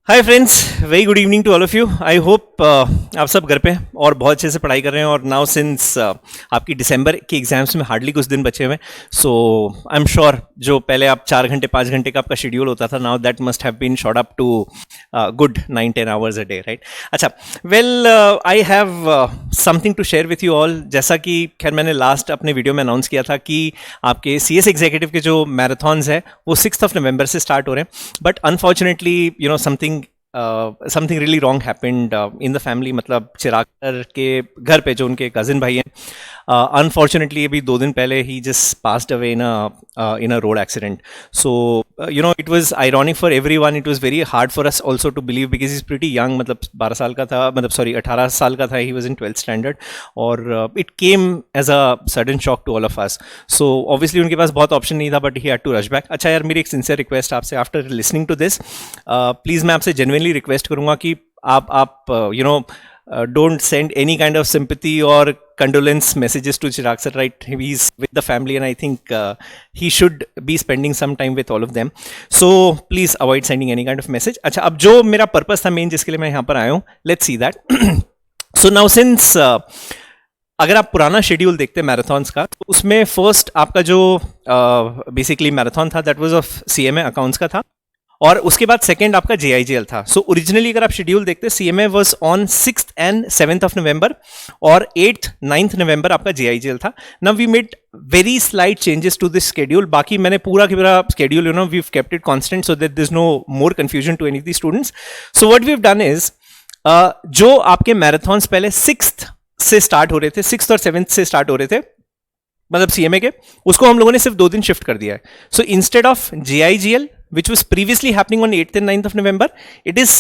Hi friends, very good evening to all of you. I hope आप सब घर पे हैं और बहुत अच्छे से पढ़ाई कर रहे हैं। और नाउ सिंस आपकी दिसंबर के एग्जाम्स में हार्डली कुछ दिन बचे हुए हैं, सो आई एम श्योर जो पहले आप 4 घंटे 5 घंटे का आपका शेड्यूल होता था, now that must have been short up to good 9-10 hours a day, right? अच्छा, well I have something to share with you all. जैसा कि खैर मैंने लास्ट अपने वीडियो में अनाउंस किया था कि आपके CS एग्जीक्यूटिव के जो मैराथन्स है वो 6 नवंबर से स्टार्ट हो रहे हैं, but unfortunately you know something really wrong happened in the family. मतलब चिराग सर के घर पे जो उनके कजिन भाई हैं, अनफॉर्चुनेटली अभी 2 दिन पहले ही just passed away in a road accident. So you know it was ironic for everyone, it was very hard for us also to believe because is pretty young. मतलब 12 साल का था, मतलब सॉरी 18 साल का था, he was in 12th standard, और it came as a sudden shock to all of us. So obviously उनके पास बहुत ऑप्शन नहीं था, but he had to rush back. अच्छा यार, मेरी एक सिंसियर रिक्वेस्ट आपसे, after listening to this please मैं आपसे जेन्युइनली रिक्वेस्ट करूंगा कि आप you know don't send any kind of sympathy or condolence messages to Chirag sir, right? He's with the family and I think he should be spending some time with all of them. So please avoid sending any kind of message. अच्छा, अब जो मेरा purpose था main जिसके लिए मैं यहाँ पर आया हूँ, let's see that. So now since अगर आप पुराना शेड्यूल देखते हैं मैराथन्स का, तो उसमें फर्स्ट आपका जो बेसिकली मैराथन था that was of CMA accounts का था, और उसके बाद सेकंड आपका JIGL था। सो ओरिजिनली अगर आप शेड्यूल देखते हैं, CMA was on 6th and 7th of November और 8th 9th November आपका JIGL था। Now we made very slight changes to this schedule. बाकी मैंने पूरा की पूरा schedule you know we kept it constant so that there is no more confusion to any of the students. So what we have done is जो आपके marathons पहले 6th से start हो रहे थे, 6th और 7th से स्टार्ट हो रहे थे, मतलब CMA के, उसको हम लोगों ने सिर्फ 2 दिन शिफ्ट कर दिया है। So instead of JIGL which was previously happening on 8th and 9th of November, it is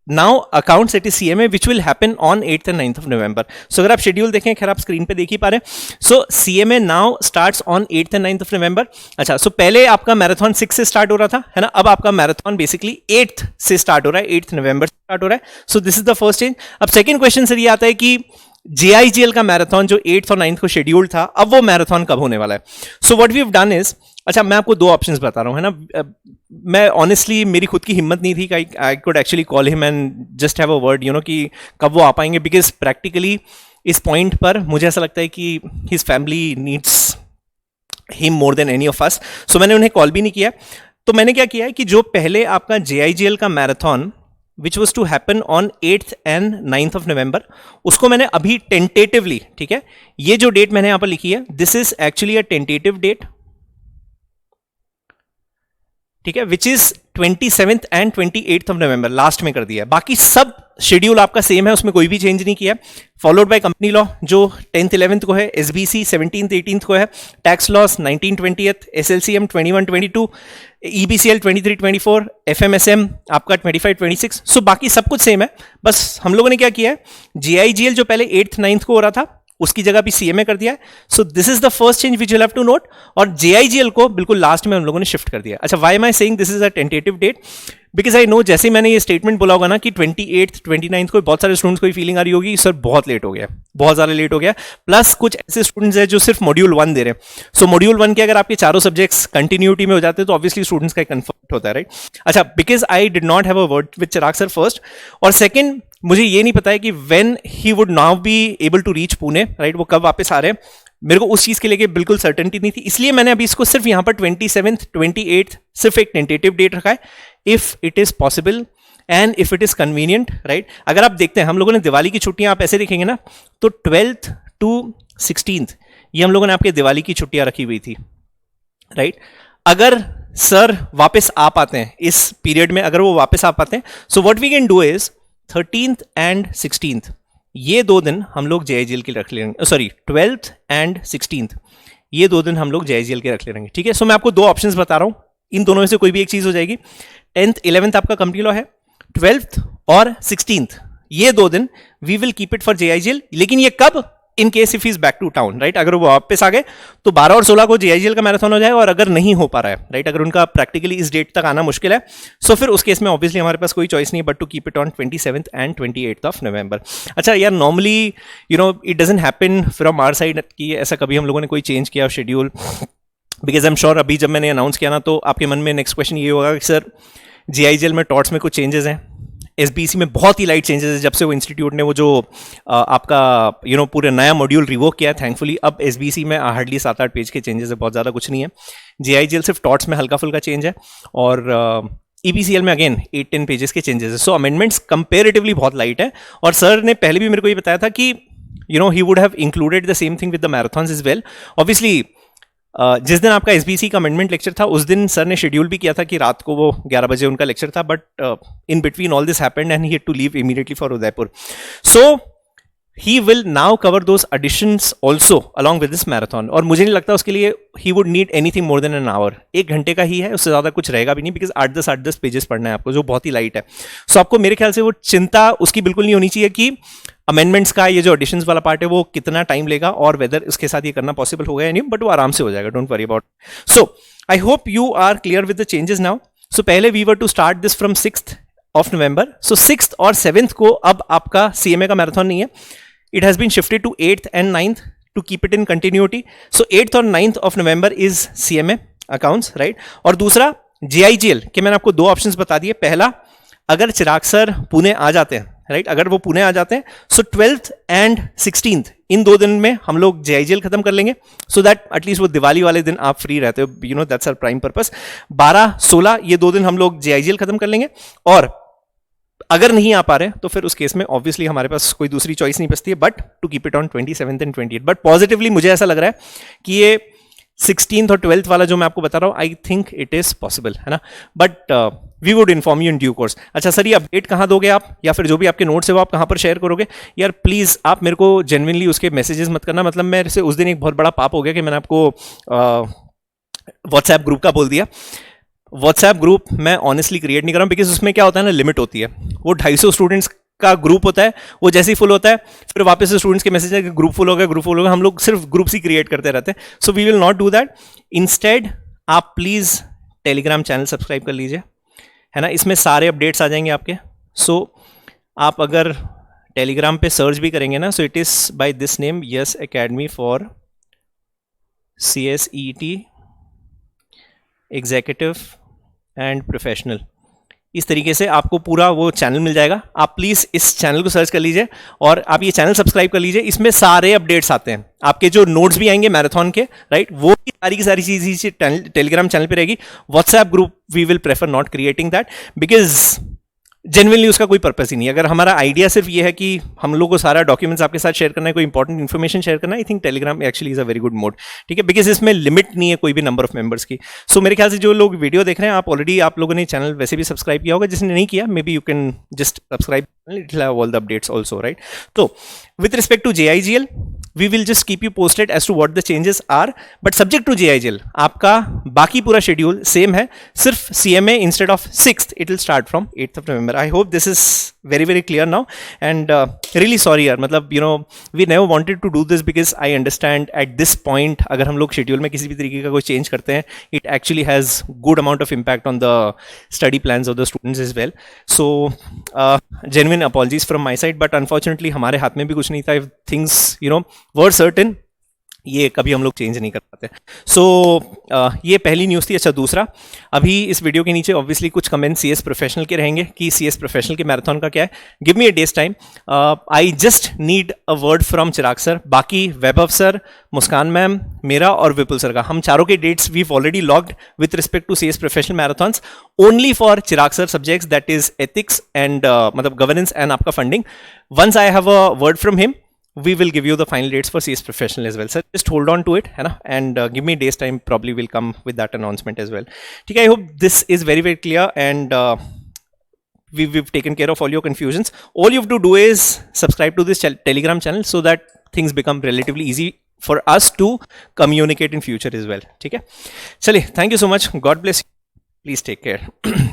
now accounts it is CMA which will happen on 8th and 9th of November. So अगर आप schedule देखें, खैर आप screen पे देख ही पा रहे हैं। So CMA now starts on 8th and 9th of November. अच्छा, so पहले आपका मैराथन 6 से स्टार्ट हो रहा था, है ना? अब आपका मैराथन बेसिकली 8th से स्टार्ट हो रहा है, 8th November से स्टार्ट हो रहा है। So this is the first change. अब सेकेंड क्वेश्चन सर ये आता है कि JIGL का मैराथन जो 8th और 9th को शेड्यूल था, अब वो मैराथन कब होने वाला है? So what we have done is, अच्छा मैं आपको 2 ऑप्शंस बता रहा हूँ, है ना? मैं ऑनेस्टली मेरी खुद की हिम्मत नहीं थी कि I could actually call him and just have a word you know कि कब वो आ पाएंगे, बिकॉज प्रैक्टिकली इस पॉइंट पर मुझे ऐसा लगता है कि his family needs him more than any of us. So मैंने उन्हें कॉल भी नहीं किया। तो मैंने क्या किया है कि जो पहले आपका JIGL का marathon which was to happen on 8th and 9th of November, उसको मैंने अभी टेंटेटिवली, ठीक है, ये जो डेट मैंने यहां पर लिखी है, this is actually a tentative date, ठीक है, which is 27th and 28th of November, last में कर दिया है। बाकी सब शेड्यूल आपका सेम है, उसमें कोई भी चेंज नहीं किया। फॉलोड बाय कंपनी लॉ जो 10th 11th को है, SBC 17th 18th को है, tax loss 19 20th, SLCM 21 22, EBCL 23 24, FMSM आपका 25 26। सो बाकी सब कुछ सेम है, बस हम लोगों ने क्या किया है, JIGL जो पहले 8th 9th को हो रहा था उसकी जगह भी CMA कर दिया है। So this is the first change which you have to note, और JIGL को बिल्कुल लास्ट में हम लोगों ने शिफ्ट कर दिया। अच्छा, why am I saying this is a tentative date, because I know जैसे मैंने ये स्टेटमेंट बोला होगा ना कि 28th 29th को बहुत सारे स्टूडेंट्स को फीलिंग आ रही होगी सर बहुत लेट हो गया, बहुत ज़्यादा लेट हो गया। प्लस कुछ ऐसे स्टूडेंट्स हैं जो सिर्फ मॉड्यूल 1 दे रहे हैं। सो मॉड्यूल 1 के अगर आपके चारों सब्जेक्ट्स कंटिन्यूटी में हो जाते हैं तो ऑब्वियसली स्टूडेंट्स का कंफर्ट होता है, राइट? अच्छा, because I did not have a word with Chirag sir first, और सेकंड मुझे ये नहीं पता है कि when he would now be able to reach Pune, right? वो कब वापस आ रहे हैं, मेरे को उस चीज के लिए बिल्कुल सर्टेनिटी नहीं थी, इसलिए मैंने अभी इसको सिर्फ यहां पर 27th 28th सिर्फ एक टेंटेटिव डेट रखा है, if it is possible and if it is convenient, right? अगर आप देखते हैं हम लोगों ने दिवाली की छुट्टियां आप ऐसे देखेंगे ना, तो 12th to 16th ये हम लोगों ने आपके दिवाली की छुट्टियां रखी हुई थी, राइट? अगर सर वापस आ पाते हैं इस पीरियड में, अगर वो वापस आ पाते हैं, so what we can do is 13th and 16th ये 2 दिन हम लोग JIGL के रख लेंगे, सॉरी 12th and 16th ये 2 दिन हम लोग JIGL के रख लेंगे, ठीक है? सो मैं आपको 2 ऑप्शंस बता रहा हूं, इन दोनों में से कोई भी एक चीज हो जाएगी। 10th 11th आपका कंपनी लॉ है, 12th और 16th ये 2 दिन we will keep it for JIGL, लेकिन ये कब, in case if is back to town, right? अगर वो वापस आ गए तो 12 और 16 को JIGL का मैराथन हो जाएगा, और अगर नहीं हो पा रहा है, राइट, अगर उनका प्रैक्टिकली इस डेट तक आना मुश्किल है, सो फिर उस केस में ऑब्वियसली हमारे पास कोई चॉइस नहीं है but to keep it on 27th and 28th of November। अच्छा यार, normally you know it doesn't happen from our side कि ऐसा कभी हम लोगों ने कोई चेंज किया schedule, because I am sure अभी जब मैंने अनाउंस किया ना तो आपके मन में नेक्स्ट क्वेश्चन ये होगा कि सर JIGL में टॉट्स में कुछ चेंजेस हैं, एसबीसी में बहुत ही लाइट चेंजेस है जब से वो इंस्टीट्यूट ने वो जो आपका पूरे नया मॉड्यूल रिवोक किया है थैंकफुली। अब एसबीसी में हार्डली 7-8 पेज के चेंजेस है, बहुत ज़्यादा कुछ नहीं है। जेआईजीएल सिर्फ टॉट्स में हल्का फुल्का चेंज है, और ईपीसीएल में अगेन 8-10 पेजेस के चेंजेस है। सो अमेंडमेंट्स कंपेरेटिवली बहुत लाइट है, और सर ने पहले भी मेरे को ये बताया था कि he would have included the same thing with the marathons is well. Obviously जिस दिन आपका एसबीसी का अमेंडमेंट लेक्चर था उस दिन सर ने शेड्यूल भी किया था कि रात को वो 11 बजे उनका लेक्चर था, but in between all this happened and he had to leave immediately for Udaipur. So he will now cover those additions also along with this marathon, और मुझे नहीं लगता उसके लिए he would need anything more than an hour. 1 घंटे का ही है, उससे ज़्यादा कुछ रहेगा भी नहीं, बिकॉज 8-10 पेजेस पढ़ना है आपको, जो बहुत ही लाइट है। सो आपको मेरे ख्याल से वो चिंता उसकी बिल्कुल नहीं होनी चाहिए कि अमेंडमेंट्स का ये जो एडिशंस वाला पार्ट है वो कितना टाइम लेगा और वेदर इसके साथ ये करना पॉसिबल होगा या नहीं, बट वो आराम से हो जाएगा, don't worry about. So I hope you are clear with the changes now. So पहले we were to start this from 6th of November, so 6th और 7th को अब आपका सीएमए का मैराथन नहीं है, it has been shifted to 8th and 9th to keep it in continuity. So 8th और 9th of November is CMA accounts, right? और दूसरा JIGL के मैंने आपको 2 ऑप्शंस बता दिए। पहला, अगर चिराग सर पुणे आ जाते हैं, राइट, अगर वो पुणे आ जाते हैं, सो 12th and 16th इन 2 दिन में हम लोग JIGL खत्म कर लेंगे, सो दैट एटलीस्ट वो दिवाली वाले दिन आप फ्री रहते हो, दैट्स आवर प्राइम पर्पस। 12-16 ये 2 दिन हम लोग JIGL खत्म कर लेंगे, और अगर नहीं आ पा रहे तो फिर उस केस में ऑब्वियसली हमारे पास कोई दूसरी चॉइस नहीं बचती है but to keep it on 27th and 28th। But positively मुझे ऐसा लग रहा है कि ये 16th और 12th वाला जो मैं आपको बता रहा हूँ, I think it is possible, है ना, but we would inform you in due course. अच्छा सर, ये अपडेट कहाँ दोगे आप, या फिर जो भी आपके नोट्स है वो आप कहाँ पर शेयर करोगे? यार प्लीज़ आप मेरे को जेन्युइनली उसके मैसेजेस मत करना, मतलब मेरे से उस दिन एक बहुत बड़ा पाप हो गया कि मैंने आपको व्हाट्सएप ग्रुप का बोल दिया। व्हाट्सएप ग्रुप मैं ऑनेस्टली क्रिएट नहीं कर रहा हूँ, बिकॉज उसमें क्या होता है ना, लिमिट होती है। वो 250 स्टूडेंट्स का ग्रुप होता है, वो जैसे ही फुल होता है फिर वापस से स्टूडेंट्स के मैसेज है कि ग्रुप फुल हो गया, ग्रुप फुल हो गया। हम लोग सिर्फ ग्रुप्स ही क्रिएट करते रहते हैं, so we will not do that. Instead आप प्लीज़ टेलीग्राम चैनल सब्सक्राइब कर लीजिए, है ना, इसमें सारे अपडेट्स आ जाएंगे आपके। सो आप अगर टेलीग्राम पे सर्च भी करेंगे ना, so it is by this name, yes academy for CSET executive and professional, इस तरीके से आपको पूरा वो चैनल मिल जाएगा। आप प्लीज़ इस चैनल को सर्च कर लीजिए और आप ये चैनल सब्सक्राइब कर लीजिए, इसमें सारे अपडेट्स आते हैं, आपके जो नोट्स भी आएंगे मैराथन के, राइट, वो भी सारी की सारी चीज़ टेलीग्राम चैनल पे रहेगी। WhatsApp group we will prefer not creating that, because genuinely उसका कोई पर्पस ही नहीं। अगर हमारा आइडिया सिर्फ ये है कि हम लोग को सारा डॉक्यूमेंट्स आपके साथ शेयर करना है, कोई इंपॉर्टेंट इन्फॉर्मेशन शेयर करना है, I think Telegram actually is a very good mode, ठीक है, बिकॉज इसमें लिमिट नहीं है कोई भी नंबर ऑफ मेंबर्स की। सो मेरे ख्याल से जो लोग वीडियो देख रहे हैं, आप ऑलरेडी आप लोगों ने चैनल वैसे भी सब्सक्राइब किया होगा, जिसने नहीं किया maybe you can just subscribe, it will have all the updates also, right. तो with respect to JIGL we will just keep you posted as to what the changes are, but subject to JIGL आपका बाकी पूरा schedule same है, सिर्फ CMA instead of 6th it will start from 8th of November. I hope this is very clear now, and really sorry यार, मतलब we never wanted to do this because I understand at this point अगर हम लोग schedule में किसी भी तरीके का कोई चेंज करते हैं, it actually has good amount of impact on the study plans of the students as well. So genuine apologies from my side, but unfortunately हमारे हाथ में भी कुछ नहीं था। If things were certain, ये कभी हम लोग चेंज नहीं कर पाते। सो ये पहली न्यूज़ थी। अच्छा, दूसरा, अभी इस वीडियो के नीचे ऑब्वियसली कुछ कमेंट CS प्रोफेशनल के रहेंगे कि CS प्रोफेशनल के मैराथन का क्या है। Give me a days time, I just need a word from Chirag sir. बाकी वैभव सर, मुस्कान मैम, मेरा और विपुल सर का, हम चारों के dates we've already logged with respect to CS professional marathons only for Chirag sir subjects, that is ethics and मतलब governance and आपका funding. Once I have a word from him, we will give you the final dates for CS professional as well, sir. Just hold on to it, है ना, and give me days time, probably will come with that announcement as well. ठीक है, I hope this is very clear, and we've taken care of all your confusions. All you have to do is subscribe to this Telegram channel so that things become relatively easy for us to communicate in future as well. ठीक है, चलिए, thank you so much. God bless you. Please take care.